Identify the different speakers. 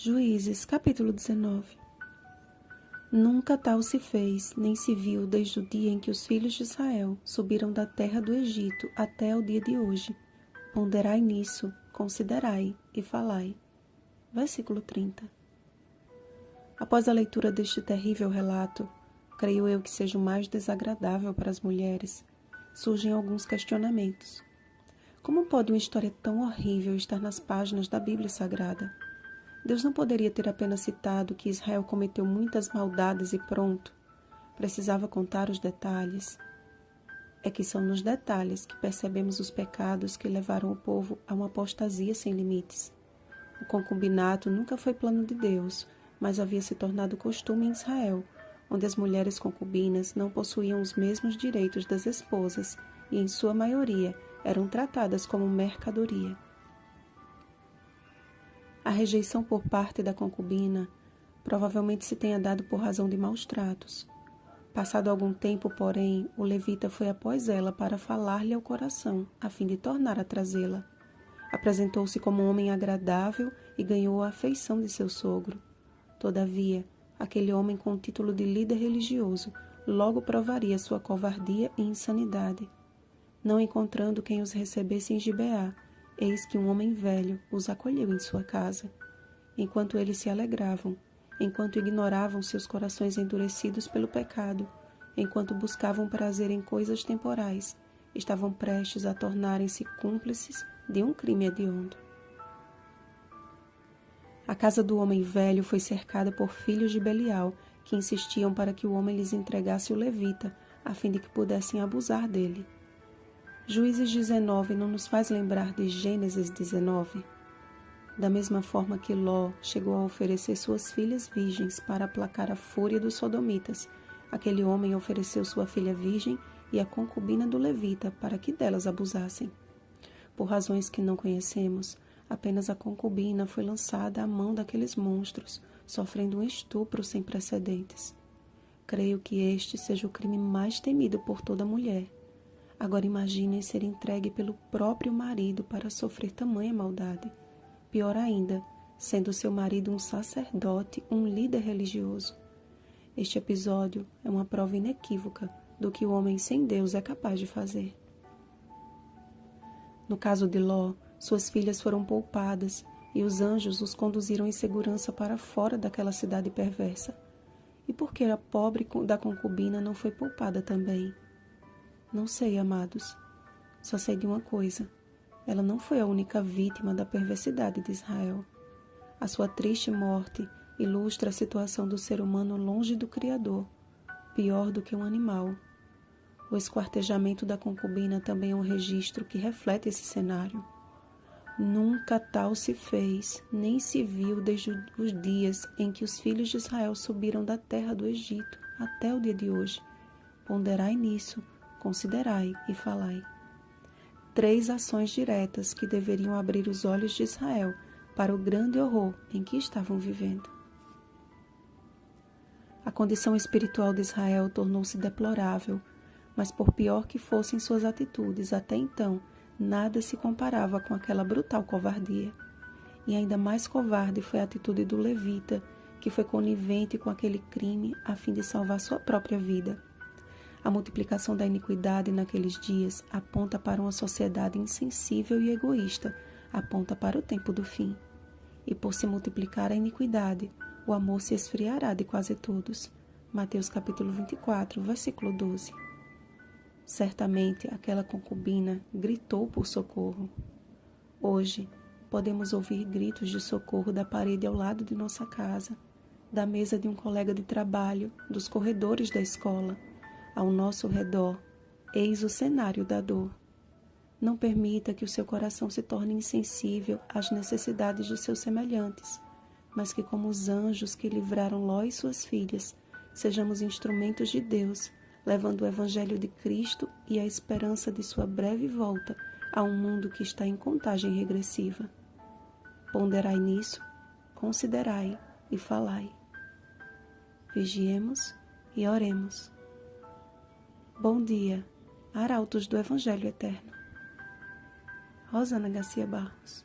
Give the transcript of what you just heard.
Speaker 1: Juízes, capítulo 19. Nunca tal se fez, nem se viu desde o dia em que os filhos de Israel subiram da terra do Egito até o dia de hoje. Ponderai nisso, considerai e falai. Versículo 30. Após a leitura deste terrível relato, creio eu que seja o mais desagradável para as mulheres, surgem alguns questionamentos. Como pode uma história tão horrível estar nas páginas da Bíblia Sagrada? Deus não poderia ter apenas citado que Israel cometeu muitas maldades e pronto. Precisava contar os detalhes. É que são nos detalhes que percebemos os pecados que levaram o povo a uma apostasia sem limites. O concubinato nunca foi plano de Deus, mas havia se tornado costume em Israel, onde as mulheres concubinas não possuíam os mesmos direitos das esposas e, em sua maioria, eram tratadas como mercadoria. A rejeição por parte da concubina provavelmente se tenha dado por razão de maus tratos. Passado algum tempo, porém, o levita foi após ela para falar-lhe ao coração, a fim de tornar a trazê-la. Apresentou-se como um homem agradável e ganhou a afeição de seu sogro. Todavia, aquele homem com o título de líder religioso logo provaria sua covardia e insanidade. Não encontrando quem os recebesse em Gibeá, eis que um homem velho os acolheu em sua casa. Enquanto eles se alegravam, enquanto ignoravam seus corações endurecidos pelo pecado, enquanto buscavam prazer em coisas temporais, estavam prestes a tornarem-se cúmplices de um crime hediondo. A casa do homem velho foi cercada por filhos de Belial, que insistiam para que o homem lhes entregasse o levita, a fim de que pudessem abusar dele. Juízes 19 não nos faz lembrar de Gênesis 19? Da mesma forma que Ló chegou a oferecer suas filhas virgens para aplacar a fúria dos sodomitas, aquele homem ofereceu sua filha virgem e a concubina do levita para que delas abusassem. Por razões que não conhecemos, apenas a concubina foi lançada à mão daqueles monstros, sofrendo um estupro sem precedentes. Creio que este seja o crime mais temido por toda mulher. Agora imaginem ser entregue pelo próprio marido para sofrer tamanha maldade. Pior ainda, sendo seu marido um sacerdote, um líder religioso. Este episódio é uma prova inequívoca do que o homem sem Deus é capaz de fazer. No caso de Ló, suas filhas foram poupadas e os anjos os conduziram em segurança para fora daquela cidade perversa. E por que a pobre da concubina não foi poupada também? Não sei, amados. Só sei de uma coisa. Ela não foi a única vítima da perversidade de Israel. A sua triste morte ilustra a situação do ser humano longe do Criador, pior do que um animal. O esquartejamento da concubina também é um registro que reflete esse cenário. Nunca tal se fez, nem se viu desde os dias em que os filhos de Israel subiram da terra do Egito até o dia de hoje. Ponderai nisso, considerai e falai. 3 ações diretas que deveriam abrir os olhos de Israel para o grande horror em que estavam vivendo. A condição espiritual de Israel tornou-se deplorável, mas por pior que fossem suas atitudes, até então, nada se comparava com aquela brutal covardia. E ainda mais covarde foi a atitude do levita, que foi conivente com aquele crime a fim de salvar sua própria vida. A multiplicação da iniquidade naqueles dias aponta para uma sociedade insensível e egoísta, aponta para o tempo do fim. E por se multiplicar a iniquidade, o amor se esfriará de quase todos. Mateus capítulo 24, versículo 12. Certamente aquela concubina gritou por socorro. Hoje, podemos ouvir gritos de socorro da parede ao lado de nossa casa, da mesa de um colega de trabalho, dos corredores da escola. Ao nosso redor, eis o cenário da dor. Não permita que o seu coração se torne insensível às necessidades de seus semelhantes, mas que, como os anjos que livraram Ló e suas filhas, sejamos instrumentos de Deus, levando o Evangelho de Cristo e a esperança de sua breve volta a um mundo que está em contagem regressiva. Ponderai nisso, considerai e falai. Vigiemos e oremos. Bom dia, arautos do Evangelho Eterno. Rosana Garcia Barros.